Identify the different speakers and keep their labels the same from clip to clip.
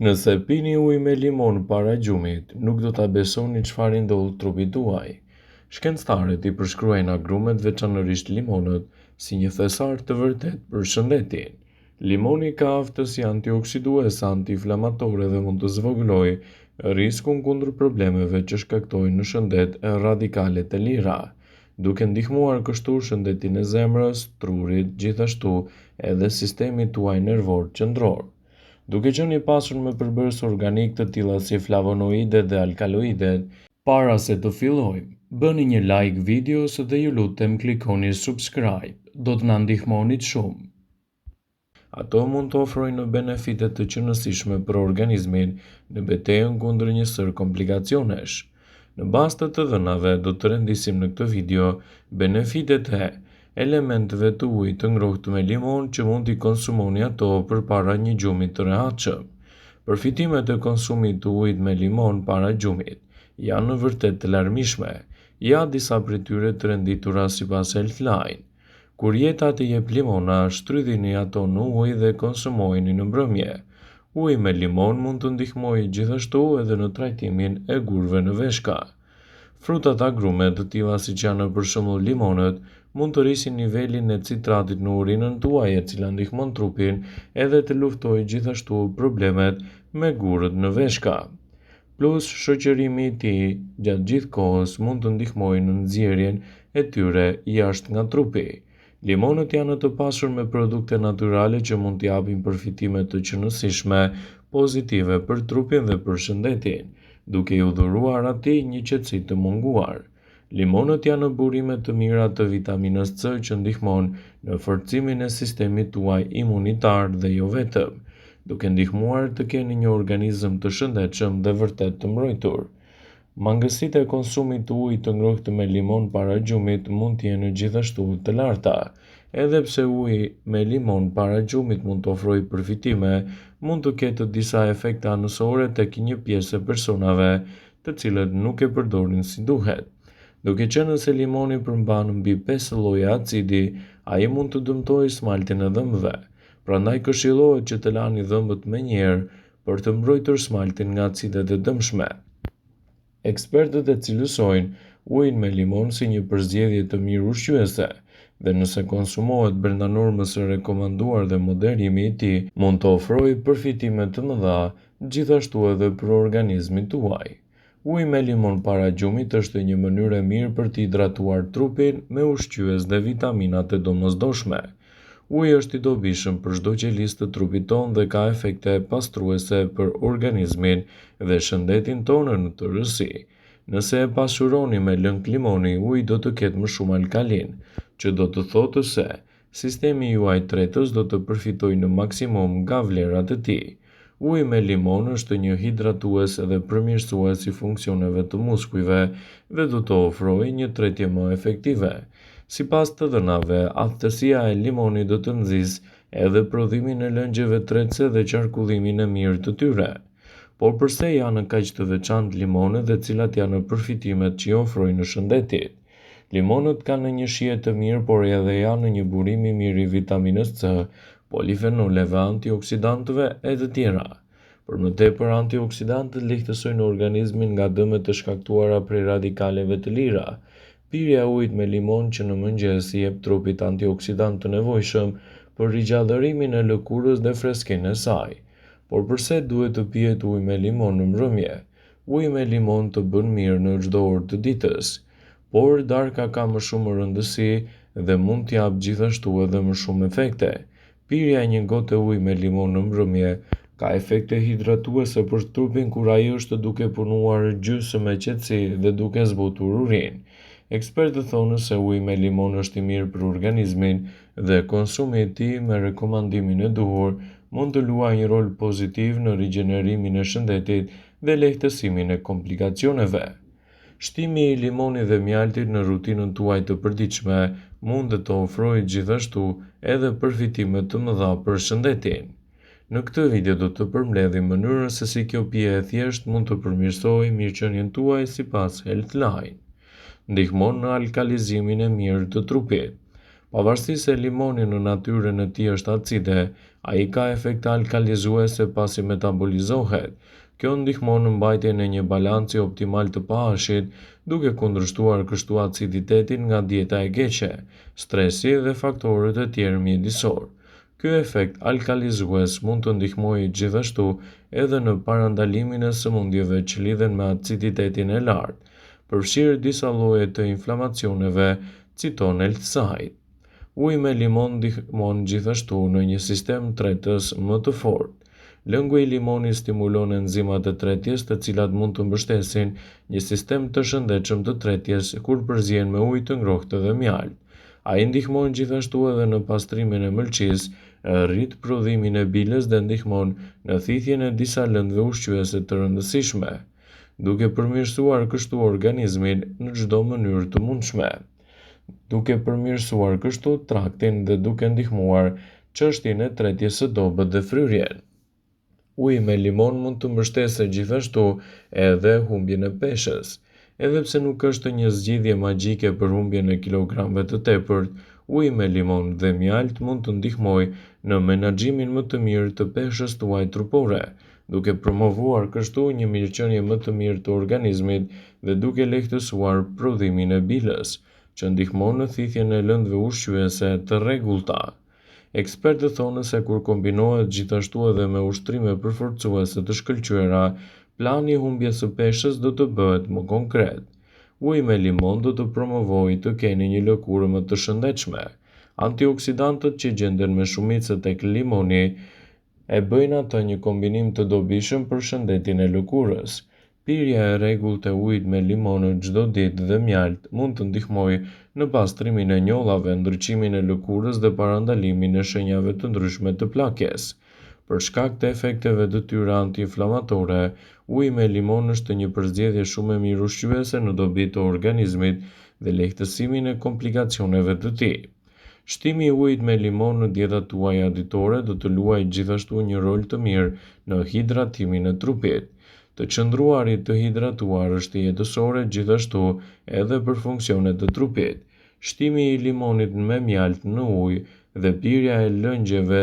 Speaker 1: Nëse pini ujë me limon para gjumit, nuk do ta besoni çfarë i ndodh trupit tuaj. Shkencëtarët i përshkruajnë agrumet, veçanërisht limonët, si një thesar të vërtet për shëndetin. Limoni ka aftësi antioksiduese, antiinflamatore dhe mund të zvogëlojë riskun kundër problemeve që shkaktojnë në shëndet e radikalet e lira, duke ndihmuar kështu shëndetin e zemrës, trurit, gjithashtu edhe sistemit tuaj nervor qendror. Duke qenë i pasur me përbërës organik të tilla si flavonoidet dhe alkaloidet, para se të fillojmë, bëni një like videos dhe ju lutem klikoni subscribe, do të na ndihmoni shumë. Ato mund të ofrojnë benefite të qëndrueshme për organizmin në betejën kundër një sër komplikacionesh. Në bazë të dhënave do të rendisim në këtë video benefitet e elementeve të ujit të ngrohtë me limon që mund t'i konsumoni ato përpara një gjumi të rehatshëm. Përfitimet e konsumit të ujit me limon para gjumit janë në vërtet të larmishme, ja disa prej tyre të renditura sipas Healthline. Kur jeta të jep limona, shtrydhini ato në ujë dhe konsumojeni në mbrëmje. Uji me limon mund të ndihmojë gjithashtu edhe në trajtimin e gurëve në veshka. Frutat agrume të tilla siç janë për shembull limonët mund të rrisin nivelin e citratit në urinën tuaj, e cila ndihmon trupin edhe të luftojë gjithashtu problemet me gurët në veshka. Plus, shoqërimi i tij gjatë gjithë kohës mund të ndihmojë në nxjerrjen e tyre jashtë nga trupi. Limonët janë të pasur me produkte natyrale që mund t'i japin përfitime të qëndrueshme pozitive për trupin dhe për shëndetin, duke i dhuruar atij një qetësi të munguar. Limonët janë burime të mira të vitaminës C që ndihmon në forcimin e sistemit tuaj imunitar dhe jo vetëm, duke ndihmuar të keni një organizëm të shëndetshëm dhe vërtet të mbrojtur. Mangësitë e konsumit të ujit të ngrohtë me limon para gjumit mund të jenë gjithashtu të larta. Edhe pse uji me limon para gjumit mund të ofrojë përfitime, mund të ketë disa efekte anësore tek një pjesë e personave, të cilët nuk e përdorin si duhet. Duke qenë se limoni përmban mbi 5 lloje acidi, ai mund të dëmtojë smaltin e dhëmbëve. Prandaj këshillohet që të lani dhëmbët menjëherë për të mbrojtur smaltin nga acidet e dëmshme. Ekspertët e cilësojnë ujin me limon si një përzgjedhje të mirë ushqyese, dhe nëse konsumohet brenda normës së rekomanduar dhe moderimi i tij, mund të ofrojë përfitime të mëdha gjithashtu edhe për organizmin tuaj. Uji me limon para gjumit është një mënyrë e mirë për të hidratuar trupin me ushqyes dhe vitaminat e domosdoshme. Uji është i dobishëm për çdo qelisë të trupit tonë dhe ka efekte pastruese për organizmin dhe shëndetin tonë në tërësi. Nëse e pasuroni me lëng limoni, uji do të ketë më shumë alkalin, që do të thotë se sistemi juaj tretës do të përfitojë në maksimum nga vlerat e tij. Uji me limon është një hidratues dhe përmirësues i funksioneve të muskujve dhe do të ofrojë një tretje më efektive. Sipas të dhënave, aftësia e limonit do të nxjisë edhe prodhimin e lëngjeve tretëse dhe qarkullimin e mirë të tyre. Por pse janë kaq të veçantë limonet dhe cilat janë përfitimet që i ofrojnë në shëndetit? Limonët kanë një shije të mirë, por edhe janë një burim i mirë i vitaminës C, polifenoleve, antioksidantëve e të tjera. Për më tepër, antioksidantët lehtësojnë organizmin nga dëmet e shkaktuara prej radikaleve të lira. Pirja e ujit me limon që në mëngjes i jep trupit antioksidant të nevojshëm për rigjallërimin e lëkurës dhe freskinë e saj. Por pse duhet të pihet ujë me limon në mbrëmje? Uji me limon të bën mirë në çdo orë të ditës, por darka ka më shumë rëndësi dhe mund të japë gjithashtu edhe më shumë efekte. Pirja e një gote ujë me limon në mbrëmje ka efekte hidratuese për trupin kur ai është duke punuar gjysmë me qetësi dhe duke zbutur urinë. Ekspertët thonë se uji me limon është i mirë për organizmin dhe konsumi i tij me rekomandimin e duhur mund të luajë një rol pozitiv në rigjenerimin e shëndetit dhe lehtësimin e komplikacioneve. Shtimi i limonit dhe mjaltit në rutinën tuaj të përditshme mund të ofrojë gjithashtu edhe përfitime të mëdha për shëndetin. Në këtë video do të përmbledhim mënyrën se si kjo pije e thjeshtë mund të përmirësojë mirëqenien tuaj sipas Healthline. Ndihmon në alkalizimin e mirë të trupit. Pavarësisht se limoni në natyrën e tij është acide, ai ka efekte alkalizuese pasi metabolizohet. Kjo ndihmon në mbajtjen e një balanci optimal të pH-it, duke kundërshtuar kështu aciditetin nga dieta e keqe, stresi dhe faktorët e tjerë mjedisor. Ky efekt alkalizues mund të ndihmojë gjithashtu edhe në parandalimin e sëmundjeve që lidhen me aciditetin e lartë, përfshirë disa lloje të inflamacioneve, citon Eltsait. Uji me limon ndihmon gjithashtu në një sistem tretës më të fortë. Lëngu i limonit stimulon enzimat e tretjes, të cilat mund të mbështesin një sistem të shëndetshëm të tretjes kur përzihen me ujë të ngrohtë dhe mjaltë. Ai ndihmon gjithashtu edhe në pastrimin e mëlçisë, rrit prodhimin e bilës dhe ndihmon në thithjen e disa lëndëve ushqyese të rëndësishme, duke përmirësuar kështu organizmin në çdo mënyrë të mundshme, duke përmirësuar kështu traktin dhe duke ndihmuar çështjen e tretjes së dobët dhe fryrjen. Uji me limon mund të mbështesë gjithashtu edhe humbjen e peshës. Edhe pse nuk është një zgjidhje magjike për humbjen e kilogramëve të tepërt, uji me limon dhe mjalt mund të ndihmojë në menaxhimin më të mirë të peshës tuaj trupore, duke promovuar kështu një mirëqenie më të mirë të organizmit dhe duke lehtësuar prodhimin e bilës, që ndihmon në thithjen e lëndëve ushqyese të rregullta. Ekspertët thonë se kur kombinohet gjithashtu edhe me ushtrime përforcuese të shkëlqyera, plani i humbjes së peshës do të bëhet më konkret. Uji me limon do të promovojë të keni një lëkurë më të shëndetshme. Antioksidantët që gjenden me shumicë tek limoni e bëjnë atë një kombinim të dobishëm për shëndetin e lëkurës. Pirja e rregullt e ujit me limon çdo ditë dhe mjalt mund të ndihmojë në pastrimin e njollave, ndriçimin e lëkurës dhe parandalimin e shenjave të ndryshme të plakjes. Për shkak të efekteve të tyre antiinflamatore, uji me limon është një përzgjedhje shumë e mirë ushqyese në dobi të organizmit dhe lehtësimin e komplikacioneve të tij. Shtimi i ujit me limon në dietat tuaja ditore do të luajë gjithashtu një rol të mirë në hidratimin e trupit. Të qëndruarit të hidratuar është jetësore gjithashtu edhe për funksionet të trupit. Shtimi i limonit me mjalt në ujë dhe pirja e lëngjeve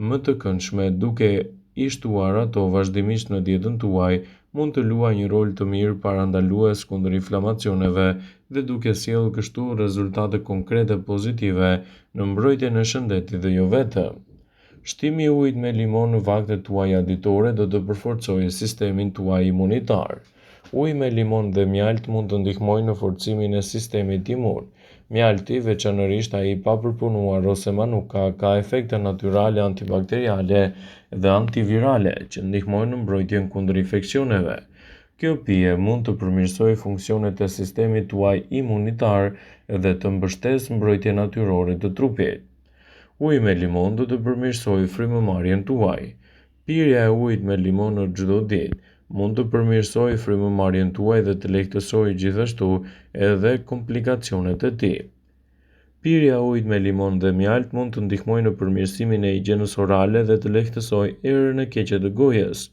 Speaker 1: më të këndshme duke i shtuar ato vazhdimisht në dietën tuaj mund të luajë një rol të mirë parandalues kundër inflamacioneve dhe duke sjellë kështu rezultate konkrete pozitive në mbrojtjen e shëndetit dhe jo vetëm. Shtimi i ujit me limon në vaktet tuaja ditore do të përforcojë sistemin tuaj imunitar. Uji me limon dhe mjalt mund të ndihmojnë në forcimin e sistemit imun. Mjalti, veçanërisht ai pa përpunuar ose manuka, ka efekte natyrale antibakteriale dhe antivirale që ndihmojnë në mbrojtjen kundër infeksioneve. Kjo pije mund të përmirësojë funksionet e sistemit tuaj imunitar dhe të mbështesë mbrojtjen natyrore të trupit. Uji me limon do të përmirësojë frymëmarrjen tuaj. Pirja e ujit me limon në çdo ditë mund të përmirësojë frymëmarrjen tuaj dhe të lehtësojë gjithashtu edhe komplikacionet e tij. Pirja e ujit me limon dhe mjalt mund të ndihmojë në përmirësimin e higjienës orale dhe të lehtësojë erën e keqe të gojës.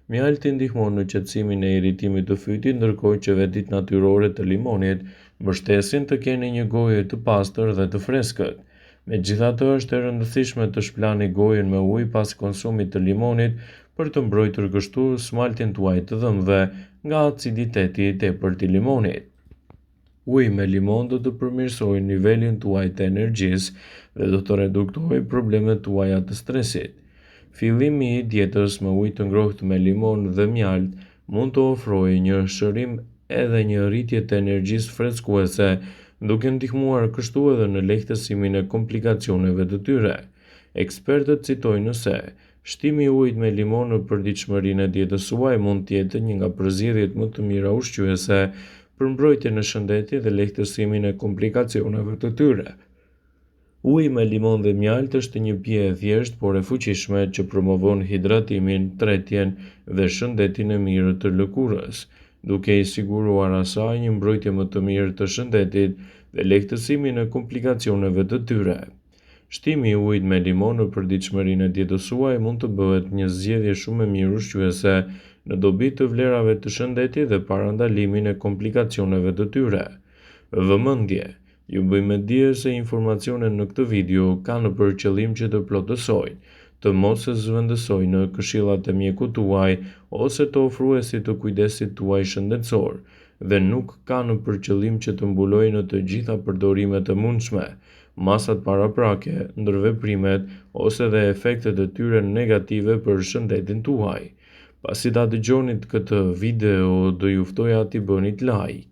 Speaker 1: Mjalti ndihmon në qetësimin e irritimit të fytit, ndërkohë që vetët natyrore të limonit mbështesin të keni një gojë të pastër dhe të freskët. Megjithatë, është e rëndësishme të shplani gojën me ujë pas konsumit të limonit për të mbrojtur kështu smaltin tuaj të dhëmbëve nga aciditeti i tepërt i limonit. Uji me limon do të përmirësojë nivelin tuaj të energjisë dhe do të reduktojë problemet tuaja të stresit. Fillimi i dietës me ujë të ngrohtë me limon dhe mjalt mund të ofrojë një shërim edhe një rritje të energjisë freskuese, duke ndihmuar kështu edhe në lehtësimin e komplikacioneve të tyre. Ekspertët citojnë se shtimi i ujit me limon në përditshmërinë e dietës suaj mund të jetë një nga përzgjedhjet më të mira ushqyese për mbrojtjen e shëndetit dhe lehtësimin e komplikacioneve të tyre. Uji me limon dhe mjalt është një pije e thjeshtë por e fuqishme që promovon hidratimin, tretjen dhe shëndetin e mirë të lëkurës, duke i siguruar asaj një mbrojtje më të mirë të shëndetit dhe lehtësimin e komplikacioneve të tyre. Shtimi i ujit me limon në përditshmërinë e dietës suaj mund të bëhet një zgjedhje shumë e mirë ushqyese në dobi të vlerave të shëndetit dhe parandalimin e komplikacioneve të tyre. Vëmendje: Ju bëjmë dije se informacionet në këtë video kanë për qëllim që të plotësojnë, të mos e zëvendësojnë këshillat e mjekut tuaj ose të ofruesit të kujdesit tuaj shëndetësor, dhe nuk kanë për qëllim që të mbulojnë të gjitha përdorimet e mundshme, masat paraprake, ndërveprimet ose dhe efektet e tyre negative për shëndetin tuaj. Pasi ta dëgjonit këtë video, do ju ftoja t'i bënit like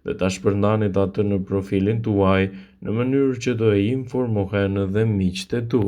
Speaker 1: dhe ta shpërndanit atë në profilin tuaj në mënyrë që të informohen dhe miqtë e tu.